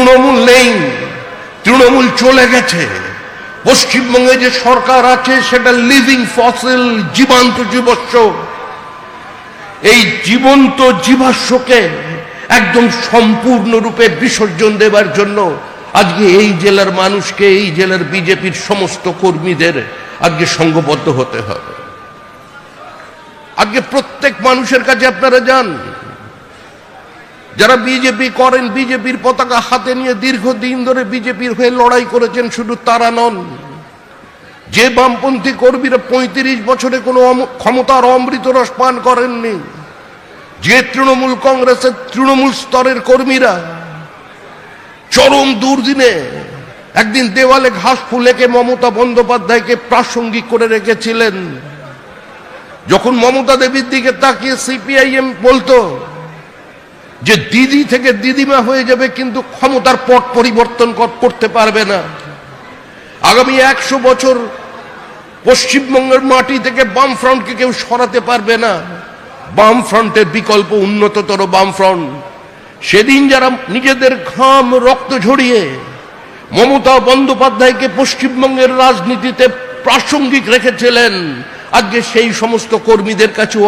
তৃণমূল নেই, তৃণমূল চলে গেছে। পশ্চিমবঙ্গে যে সরকার আছে সেটা লিভিং ফসিল, জীবন্ত জীবাশ্ম। এই জীবন্ত জীবাশ্মকে একদম সম্পূর্ণরূপে বিসর্জন দেবার জন্য আজকে এই জেলার মানুষকে, এই জেলার বিজেপির সমস্ত কর্মীদের আজকে সংঘবদ্ধ হতে হবে। আজকে প্রত্যেক মানুষের কাছে আপনারা যান, যারা বিজেপি করেন, বিজেপির পতাকা হাতে নিয়ে দীর্ঘদিন ধরে বিজেপির হয়ে লড়াই করেছেন, শুধু তারা নন, যে বামপন্থী কর্মীরা 35 বছরে কোনো ক্ষমতার অমৃত রস পান করেননি, যে তৃণমূল কংগ্রেসের তৃণমূল স্তরের কর্মীরা চরম দুর্দিনে একদিন দেওয়ালে ঘাস ফুলেকে মমতা বন্দ্যোপাধ্যায়কে প্রাসঙ্গিক করে রেখেছিলেন। যখন মমতা দেবীর দিকে তাকিয়ে সিপিআইএম বলতো যে দিদি থেকে দিদিমা হয়ে যাবে, কিন্তু ক্ষমতার পট পরিবর্তন করতে পারবে না। আগামী 100 বছর পশ্চিমবঙ্গের মাটি থেকে বাম ফ্রন্টকে কেউ সরাতে পারবে না। বাম ফ্রন্টের বিকল্প উন্নততর বাম ফ্রন্ট। সেদিন যারা নিজেদের ঘাম রক্ত ঝরিয়ে মমতা বন্দ্যোপাধ্যায়কে পশ্চিমবঙ্গের রাজনীতিতে প্রাসঙ্গিক রেখেছিলেন, আজকে সেই সমস্ত কর্মীদের কাছেও